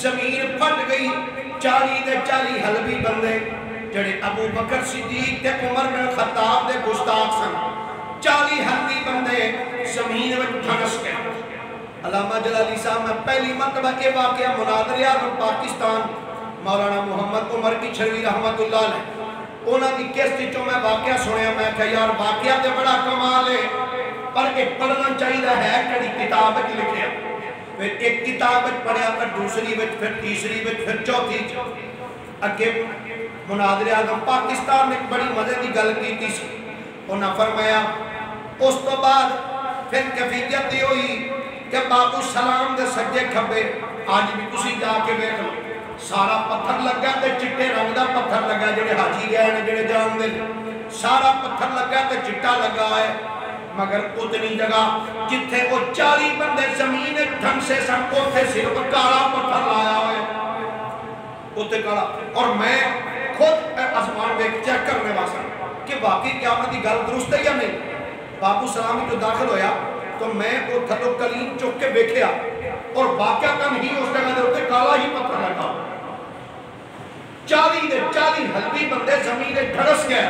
[SPEAKER 1] زمین پھٹ گئی 40 دے 40 حلبی بندے جڑے ابو بکر صدیق تے عمر بن خطاب دے گستاخ سن 40 حلبی بندے زمین وچ دھنس گئے علامہ جلالی صاحب میں پہلی مرتبہ یہ واقعہ مناظرے اعظم پاکستان مولانا محمد عمر کی چھروی رحمت اللہ علیہ انہاں دی کیسٹ وچوں میں واقعہ سنیا میں کہ یار واقعہ تے بڑا کمال ہے پر ایک پڑھنا چاہیے ہے کڑی کتاب وچ لکھیا پھر ایک کتاب وچ پڑھیا پھر دوسری وچ پھر تیسری وچ پھر چوتھی اگے مناظرے اعظم پاکستان نے بڑی مزے دی گل کیتی سی انہاں فرمایا اس تو بعد پھر کیفیت یہ ہوئی کہ بابو سلام دے سجے کھبے آج بھی تسی جا کے دیکھ لو سارا پتھر لگا تے چٹے رنگ دا پتھر لگا جڑے حاجی گئے نے جڑے جان دے سارا پتھر لگا تے چٹا لگا ہے مگر اتنی جگہ جتھے وہ 40 بندے زمین ڈھنگ سے سن اوتھے صرف کالا پتھر لایا ہوئے اوتھے کالا اور میں خود آسمان ویکھ چیک کرنے واسطے کہ واقعی قیامت دی گل درست ہے یا نہیں بابو سلام جو داخل ہویا تو میں وہ تھلو کلیم چک کے ویکھیا اور واقعہ تن ہی اس جگہ دے اوتے کالا ہی پتھر لگا 40 دے 40 حلبی بندے زمین دے ڈھڑس گئے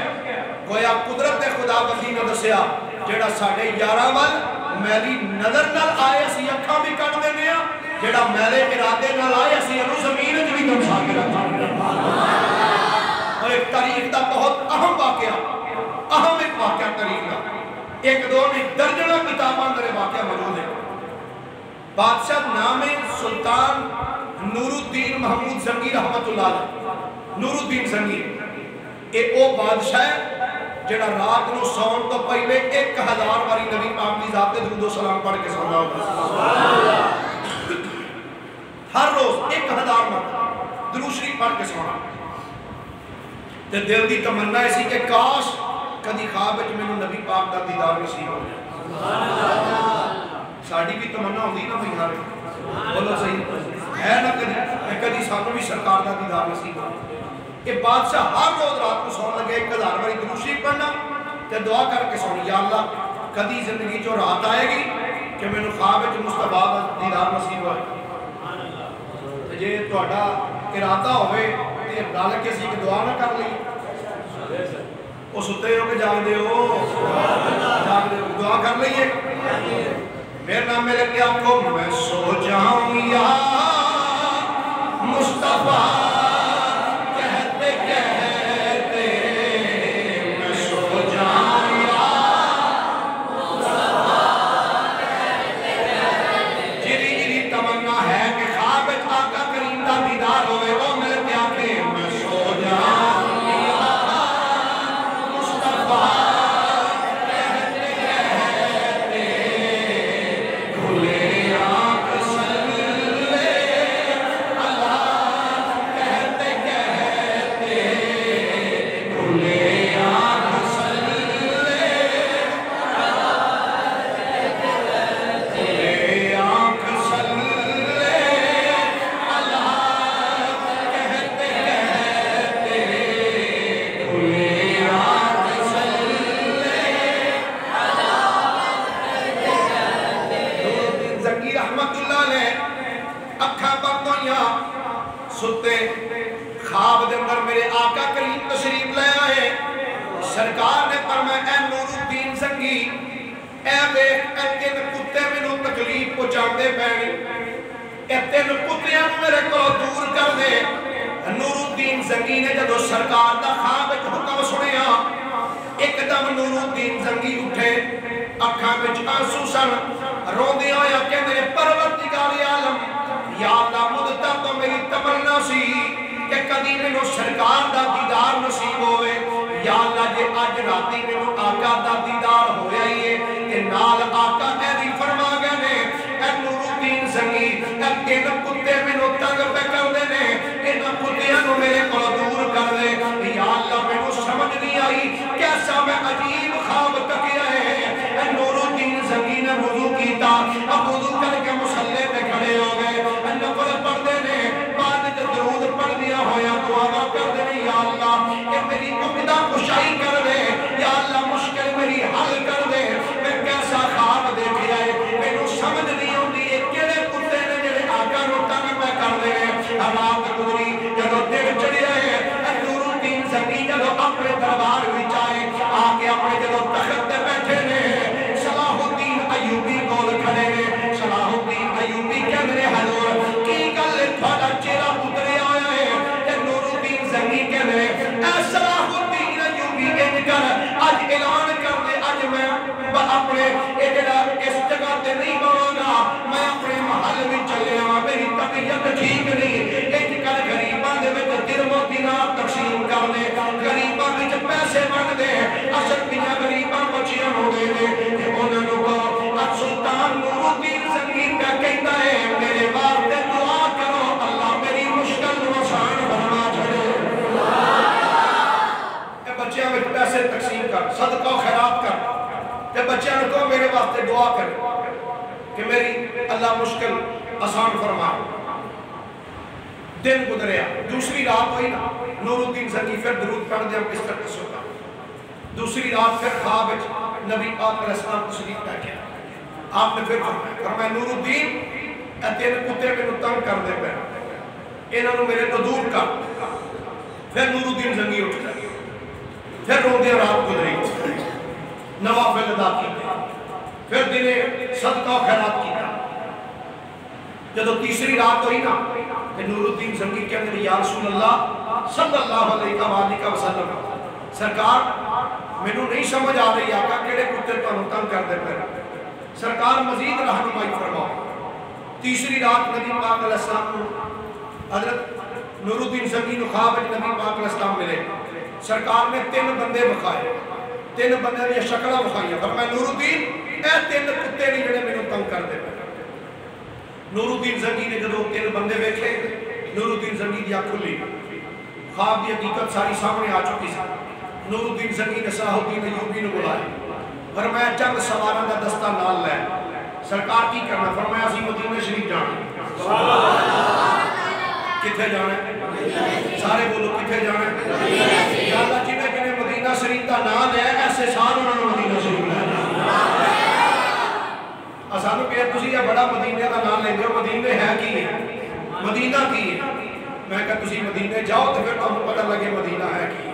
[SPEAKER 1] گویا قدرت خدا بندی نے دسیا جیڑا ساڑھے 11 وال میری نظر نال آئے اسی اکھاں بھی کٹ دینے ہیں جیڑا میرے ارادے نال آئے اسی انو زمین جو بھی دمسا کے رکھا اور ایک تاریخ دا بہت اہم واقعہ اہم ایک واقعہ تاریخ دا ایک دو میں درجنہ کتاباں درے واقعہ موجود ہے بادشاہ نام سلطان نور الدین محمود زنگی رحمت اللہ علیہ نور الدین زنگی ایک او بادشاہ ہے جڑا رات نو سون تو پہلے 1000 باری نبی پاک دی ذات درود و سلام پڑھ کے سونا ہوتا ہر روز 1000 مرتبہ درود شریف پڑھ کے سونا تے دل دی تمنا ایسی کہ کاش کدی خواب وچ مینوں نبی پاک دا دیدار نصیب ہو جائے ساڈی بھی تمنا ہوندی نا بھائی ہر بولو صحیح ہے نا کدی سانوں بھی سرکار دا دیدار نصیب ہو کہ بادشاہ ہر روز رات کو سون لگے 1000 باری درود شریف پڑھنا تے دعا کر کے سونی یا اللہ کدی زندگی جو رات آئے گی کہ میں نے خواب وچ مصطفیٰ دا دیدار نصیب ہوئے جے تہاڈا ارادہ ہوئے تے رل کے سی کہ دعا نہ کر لئی وہ ستے ہو کہ جاگ دے ہو؟ جاگ دے ہو، دعا کر لئیے۔ میرے نام میں لگے آپ کو، میں سو جاؤں یا مصطفیٰ کہتے کہتے، میں سو جاؤں یا مصطفیٰ کہتے کہتے، جری جری تمنا ہے کہ خواب آقا کریم دا دیدار ہوئے، وہ مل کے آکے میں سو جاؤں یا مصطفیٰ کہتے کہتے، کھلے آنکھ صلی اللہ کہتے کہتے، کھلے آنکھ صلی اللہ کھلے آنکھ صلی اللہ کہتے کہتے، کھلے آنکھ صلی زکی رحمت اللہ علیہ اکھاں بند ہویاں ستے، خواب دے اندر میرے آقا کریم تشریف لے آئے، سرکار نے فرمایا اے نور الدین زنگی، اے دیکھ اے تین کتے مینوں تکلیف پہنچاندے پئے، اے تین کتیاں میرے کو دور کر دے۔ نور الدین زنگی نے جدو سرکار دا خواب وچ حکم سنیا، ایک دم نور الدین زنگی اٹھے، اکھاں وچ آنسو سن، روندے ہویا کہندے پروردگار عالم، یا اللہ مدتاں تو میری تمنا سی کہ کدی مینوں سرکار دا دیدار نصیب ہوئے، یا اللہ جے اج راتی مینوں آقا دا دیدار ہویا ہی ہے کہ نال آقا ایویں فرما گئے نے، اے نور الدین زنگی اے تین کتے مینوں تنگ پہ کردے نے، انہاں کتیاں نوں میرے کول دور کر دے، یا اللہ مینوں سمجھ نہیں آئی کیسا میں عجیب خواب تکیا ہے۔ اے نور الدین زنگی نے وضو کیتا، اب وضو کر کے مصلی پہ کھڑے ہو گئے، نفل پڑھتے نے، بعد جو درود پڑھ دیا ہویا دعا کر دے، یا اللہ اے میری امدہ کشائی کر دے، یا اللہ مشکل میری حل کر دے، میں کیسا خواب دیکھیا ہے، مینوں سمجھ نہیں ہوندی ہے کیڑے کتے نے جڑے آقا نوں تنگ میں کر دے، رات گزری جدو دن چڑھیا ہے، اے نور الدین زنگی جدو اپنے دربار وچ آئے، آ کے اپنے جدو تخت تے بیٹھے نے، صلاح الدین ایوبی کول کھڑے نے، صلاح الدین ایوبی کہندے نے حضور کی گل تھوڑا چہرہ اترے آیا ہے، تے نور الدین زنگی کہندے نے اے صلاح الدین ایوبی انج کر اج اعلان کر دے، اج میں اپنے اس جگہ تے نہیں بہوں گا، میں اپنے محل میں چلے آواں، میری طبیعت ٹھیک نہیں، انج کر غریباں دے وچ درہم و دینار تقسیم کر دے، غریباں وچ پیسے ونڈ دے، اصل دیاں غریباں بچیاں ہو گئے نے، تے انہاں نوں کہو اج سلطان نور الدین زنگی پہ کہندا ہے میرے واسطے دعا کرو اللہ میری مشکل نوں آسان فرما چھڑے۔ اے بچیاں وچ پیسے تقسیم کر، صدقہ و خیرات کر، تے بچیاں نوں کہو میرے واسطے دعا کرے کہ میری اللہ مشکل آسان فرمائے۔ دن گزریا، دوسری رات ہوئی نا، نور الدین زنگی پھر درود پڑھ دے بستر تے سوتا، دوسری رات پھر خواب وچ نبی پاک علیہ السلام تشریف لے کے آپ نے پھر فرمایا نور الدین اے تین کتے مینوں تنگ کر دے پئے، انہاں نوں میرے تو دور کر۔ پھر نور الدین زنگی اٹھ گئے، پھر روندے رات گزری، نوافل ادا کیتے، پھر دنے صدقہ و خیرات کیتا۔ جدو تیسری رات ہوئی نا کہ نور الدین زنگی کہتے ہیں یا رسول اللہ صلی اللہ علیہ وسلم، سرکار مینوں نہیں سمجھ آ رہی آقا کیڑے کتے تانوں تنگ کر دے پئے، سرکار مزید رہنمائی فرماؤ۔ تیسری رات نبی پاک علیہ السلام کو حضرت نور الدین زنگی نوں خواب وچ نبی پاک علیہ السلام ملے، سرکار نے تین بندے بکھائے، تین بندے دی شکلاں بکھائیاں، فرمایا نور الدین اے تین کتے نہیں جڑے مینوں تنگ کر دے پئے۔ نور الدین زنگی نے جدو تین بندے ویکھے، نور الدین زنگی دی اکھ کھلی، خواب دی حقیقت ساری سامنے آ چکی سی۔ نور الدین زنگی نے صلاح الدین ایوبی نے بلایا، فرمایا چند سواراں دا دستہ نال لے، سرکار کی کرنا؟ فرمایا اسی مدینہ شریف جانا۔ کتھے جانا ہے؟ سارے بولو کتھے جانا ہے؟ یا اللہ جنہیں جنہیں مدینہ شریف دا نام ہے ایسے سال انہوں نے مدینہ شریف لے سانو کہ تسی یہ بڑا مدینہ کا نام لے ہو، مدینہ ہے کی ہے؟ مدینہ کی ہے؟ میں کہا تسی مدینہ جاؤ تو پھر تمہیں پتہ لگے مدینہ ہے کی ہے۔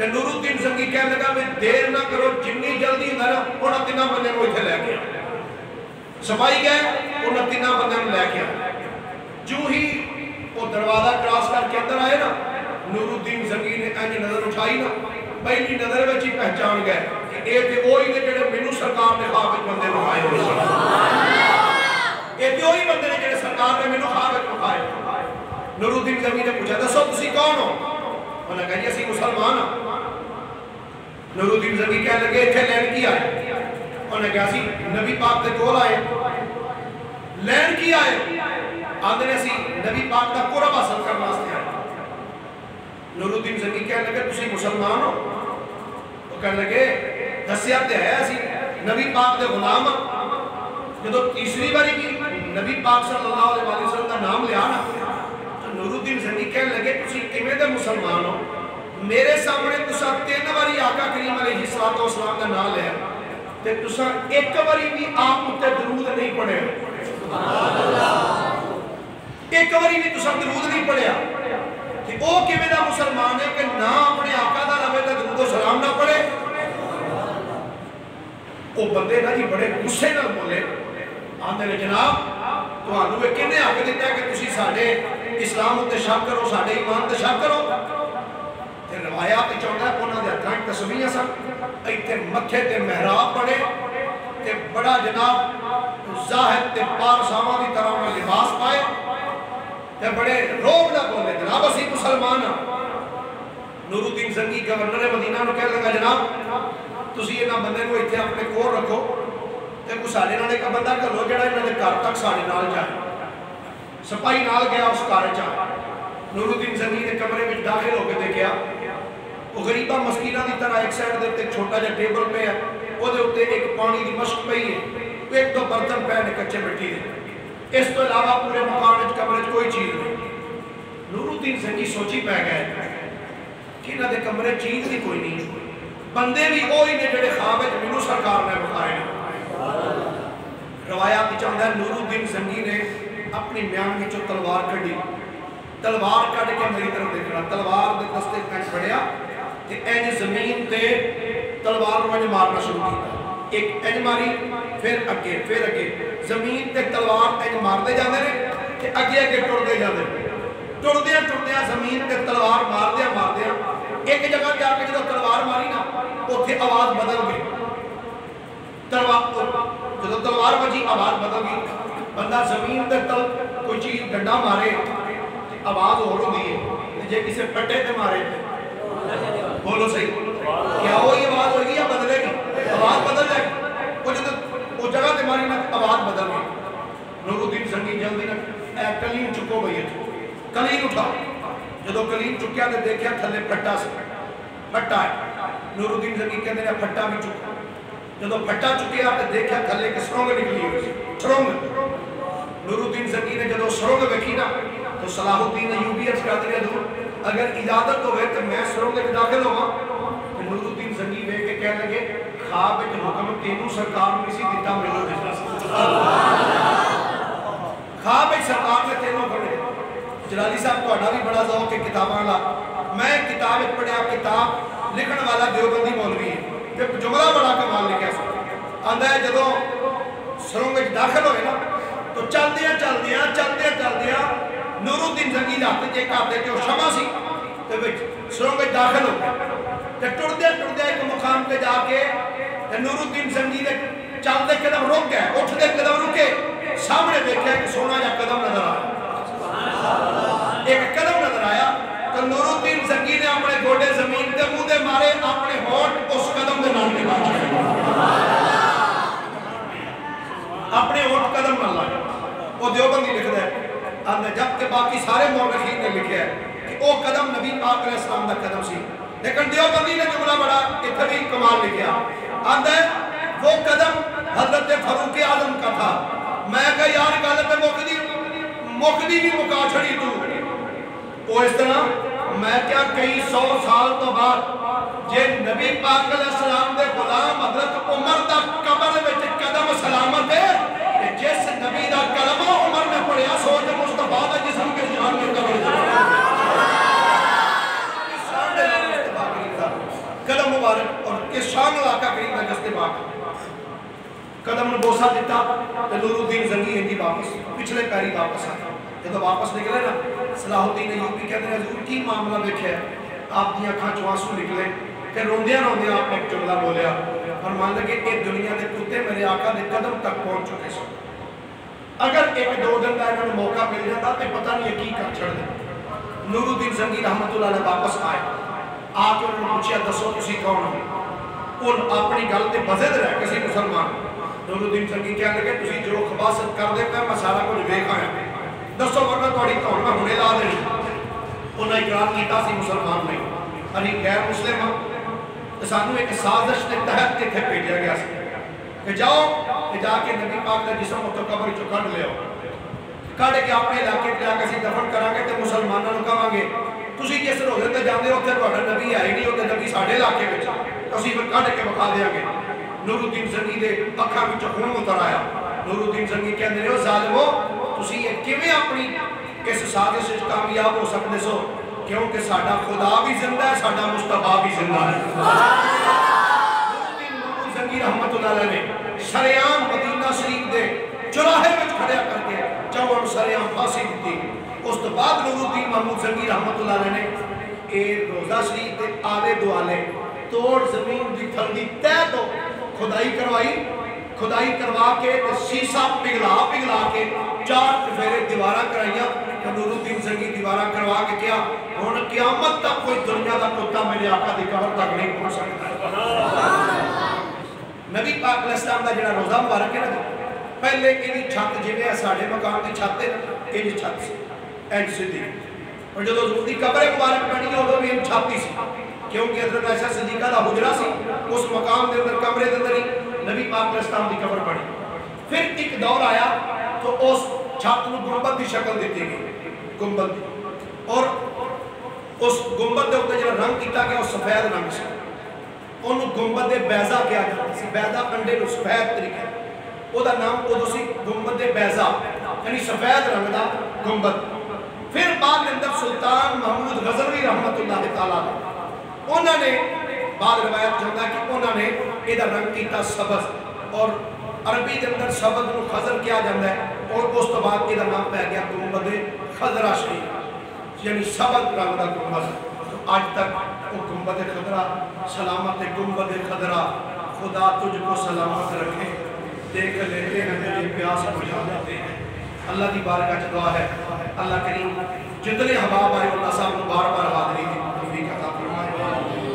[SPEAKER 1] تے نورالدین زنگی کہنے لگا میں دیر نہ کرو جنی جلدی میرا انہاں تیناں بندے کو اتنے لے کے سپاہی گئے انہاں تیناں بندے کو لے کے جو ہی وہ دروازہ کراس کر کے اندر آئے نا نورالدین زنگی نے انج نظر اٹھائی نا پہلی نظر وچ ہی پہچان گئے کہ اے تے وہی نے جڑے مینوں سرکار نے خواب وچ بندے دکھائے ہوئے اے تے وہی بندے نے جڑے سرکار نے مینوں خواب وچ دکھائے نورالدین زنگی نے پوچھا دسو تسی کون ہو انہاں کہا جی اسی مسلمان ہاں نورالدین زنگی کہنے لگے اتنے لین کی آئے انہوں نے کہا سی نبی پاک تے کول آئے لین کی آئے آدھے نے سی نبی پاک کا قرب حاصل کرنا سے آئے نورالدین زنگی کہنے لگے تسی مسلمان ہو وہ کہنے لگے دسیا تے ہے سی نبی پاک دے غلام جدو تیسری باری کی نبی پاک صلی اللہ علیہ وسلم کا نام لیا نا تو نورالدین زنگی کہنے لگے تسی کیویں دے مسلمان ہو میرے سامنے تسا 3 باری آقا کریم علیہ السلام کا نام لیا تے تسا 1 باری بھی آپ اتے درود نہیں پڑھے سبحان اللہ 1 باری بھی تسا درود نہیں پڑھیا کہ او کیویں دا مسلمان ہے کہ نہ اپنے آقا دا لوے تے درود و سلام نہ پڑھے او بندے نا جی بڑے غصے نال بولے آندے نے جناب تانوں اے کنے حق دتا ہے کہ تسی ساڈے اسلام تے شک کرو ساڈے ایمان تے شک کرو تے روایات چاہتا ہے انہاں دے ہتھاں تسبیحاں سن ایتھے متھے تے محراب پڑے تے بڑا جناب زاہد تے پارساواں دی طرح انہاں لباس پائے تے بڑے روب نہ بولے جناب اسی مسلمان ہاں نورالدین زنگی گورنر مدینہ نو کہنے لگا جناب تسی انہاں بندے کو ایتھے اپنے کول رکھو تے کوئی ساڈے نال ایک بندہ گھلو جڑا انہاں دے گھر تک ساڈے نال جائے سپاہی نال گیا اس گھر چ نورالدین زنگی نے کمرے میں داخل ہو کے دیکھا وہ غریبہ مسکینہ دی طرح ایک سائڈ دیتے ایک چھوٹا جا ٹیبل پہ ہے وہ دے ہوتے ایک پانی دی مشک پہی ہے وہ 1-2 برتن پہ نے کچھے مٹی دے اس تو علاوہ پورے مکان کمرے کوئی چیز نہیں نورالدین زنگی سوچی پہ گئے کہ نہ دے کمرے چیز دی کوئی نہیں بندے بھی وہی نے جڑے خواب ہے مینوں سرکار نے بتائے روایات چاہتا ہے نورالدین زنگی نے اپنی میان میں جو تلوار کھڑی تلوار کٹ کے میری طرف دیکھنا تلوار دے دستے کنچ پڑیا تے اینج زمین تے تلوار روانج مارنا شروع کیتا ایک اینج ماری پھر اگے زمین تے تلوار اینج مار دے جاندے نے تے اگے ٹر دے جاندے ٹردیاں زمین تے تلوار مار دیا ایک جگہ جا کے جدو تلوار ماری نا اوتھے آواز بدل گئی جدو تلوار بجی آواز بدل گئی بندہ زمین تے تل کوئی چیز ڈنڈا مارے آواز ہو رہی ہے جے کسے پٹے تے مارے بولو صحیح کیا وہی آواز ہوگی یا بدلے گی آواز بدل جائے وہ جگہ تے ماری نا آواز بدل گئی نورالدین زنگی جلدی نا اے کلیم چکو بھئی کلیم اٹھا جدو کلیم چکیا تے دیکھیا تھلے پھٹا سے پھٹا ہے نورالدین زنگی کہتے ہیں پھٹا بھی چکا جدو پھٹا چکیا تے دیکھیا تھلے کے سرونگ نکلی ہوئی سرونگ نورالدین زنگی نے جدو سرونگ ویکھی نا تو صلاح الدین ایوبی عرض کرتے ہیں اگر اجازت ہوئے تو میں سرونگ میں داخل ہوا تو نورالدین زنگی وے کے کہنے لگے خواب ایک حکم تینوں سرکار میں اسی دیتا ملو دیتا خواب ایک سرکار میں تینوں پڑھے جلالی صاحب تو اڈا بھی بڑا ذوق ہے کتاباں لا میں کتاب ایک پڑھیا کتاب لکھن والا دیوبندی مولوی ہے جب جملہ بڑا کمال لکھیا سکتا آندہ ہے جدو سرونگ میں داخل ہوئے نا تو چل دیا نورالدین زنگی جاتے جے کہتے جو شمع سی تو سروں میں داخل ہو گئے ٹر دیا ایک مقام پہ جا کے نورالدین زنگی نے چل دے قدم رک گئے اٹھ دے قدم رکے سامنے دیکھا کہ سونا یا قدم نظر آیا ایک قدم نظر آیا تو نورالدین زنگی نے اپنے گوڑے زمین دے منہ دے مارے اپنے ہوٹ اس قدم دے نام دے مارے اپنے ہوٹ قدم نہ لائے وہ دیوبندی لکھ دے جبکہ باقی سارے مورخین نے لکھے ہیں کہ وہ قدم نبی پاک علیہ السلام دا قدم سی لیکن دیوبندی نے جملہ بڑا اتنی کمال لکھیا آندہ ہے وہ قدم حضرت فاروق اعظم کا تھا میں کہا یار غلط مقدی بھی مکا چھڑی تو وہ اس طرح میں کیا کئی 100 سال تو بعد جے نبی پاک علیہ السلام دے غلام حضرت عمر دا قبر میں قدم سلامت ہے جس نبی دا کلمہ عمر نے پڑھیا سوچ مصطفیٰ دا جسم کے جان میں قبر قدم نے بوسا دیتا تو نور الدین زنگی انجی واپس پچھلے پیری واپس آیا جب واپس نکلے نا صلاح الدین ایوبی کہتے ہیں حضور کی معاملہ دیکھا ہے آپ کی اکھاں چوں آنسو نکلے کہ روندیاں روندیاں آپ نے جملہ بولیا فرمان لگے کہ دنیا دے کتے میرے آقا دے قدم تک پہنچ چکے سن اگر ایک دو دن کا انہوں نے موقع مل جاتا تو پتہ نہیں کی کر چھڑ دے نور الدین زنگی رحمت اللہ علیہ واپس آئے آ کے انہوں نے پوچھا دسو تسی کون ہو ان اپنی گل تے بزد رہ کسی مسلمان نور الدین زنگی کہنے لگے تسی جو خباست کر دے میں سارا کچھ ویکھ آیا دسو ورنہ تھوڑی کون میں ہونے لا دینی انہوں نے اقرار کیتا سی مسلمان نہیں اری غیر مسلم ہاں سانو ایک سازش کے تحت کتنے بھیجا گیا سی کہ جاؤ کہ جا کے نبی پاک کا جسم اتو قبر چو کٹ لے کٹ کے اپنے علاقے جا کے دفن کرا گے تو مسلمانوں نے کہاں گے تسی جس روزے تے جاندے ہو تے تہاڈا نبی ہے ہی نہیں ہوتے نبی ساڈے علاقے وچ اسی پھر کٹ کے بکھا دیا گے نور الدین زنگی دے اکھاں وچ خون اتر آیا نور الدین زنگی کہندے نے او ظالمو تسی یہ کیویں اپنی اس سازش وچ کامیاب ہو سکدے سو کیونکہ ساڈا خدا بھی زندہ ہے ساڈا مصطفیٰ بھی زندہ ہے نور الدین محمود زنگی رحمت اللہ علیہ نے شریعان مدینہ شریف دے چراہے وچ کھڑیا کر کے چون شریعان پھانسی دیتی اس تو بعد نور الدین محمود زنگی رحمت اللہ علیہ نے اے روزہ شریف دے آلے دوالے توڑ زمین دی تھل دی تہ تو کھدائی کروا کے شیشہ پگھلا کے 4 چفیرے دیوارہ کرائیاں کہ نور الدین زنگی دیوارہ کروا کے کیا انہوں قیامت تک کوئی دنیا دا کتا میرے آقا دی قبر تک نہیں پہنچ سکتا نبی پاک علیہ السلام دا جڑا روزہ مبارک ہے نا پہلے انہی چھت جویں ہے ساڑھے مقام دی چھت ہے انہی چھت سے اینڈ صدیق اور جو حضور دی قبر مبارک بنی ہے وہ بھی ان چھاتی سی کیونکہ حضرت عائشہ صدیقہ دا حجرہ سی اس مقام دے اندر کمرے دے اندر ہی نبی پاک علیہ السلام دی قبر بنی پھر ایک دور آیا تو اس چھت کو گنبد دی شکل دیتی گئی گنبد دی اور اس گنبد دے اوپر جڑا رنگ کیتا گیا وہ سفید رنگ سے انہوں گنبد بیضا کیا جاتا سی بیضا انڈے نو سفید طریقے او دا نام او سی گنبد بیضا یعنی سفید رنگ دا گنبد پھر بعد اندر سلطان محمود غزنوی رحمت اللہ تعالیٰ انہوں نے بعد روایت جاتا ہے کہ انہوں نے ادھا رنگ کیتا سبز اور عربی کے اندر سبز نو خضر کیا جاتا ہے اور اس تو بعد ادھا نام پہ گیا گنبد خضرہ شریف یعنی سبز رنگ دا گنبد آج تک وہ گنبد خضرہ سلامت گنبد خضرہ خدا تجھ کو سلامت رکھے دیکھ لیتے ہیں تجھے پیاس بجھا جاتے ہیں اللہ دی بارگاہ چ دعا ہے اللہ کریم جتنے حباب آئے اللہ صاحب بار بار حاضری دی توفیق عطا فرمائے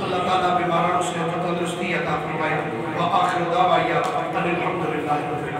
[SPEAKER 1] اللہ تعالیٰ بیماروں سے تندرستی عطا فرمائے وآخر دعوایا الحمدللہ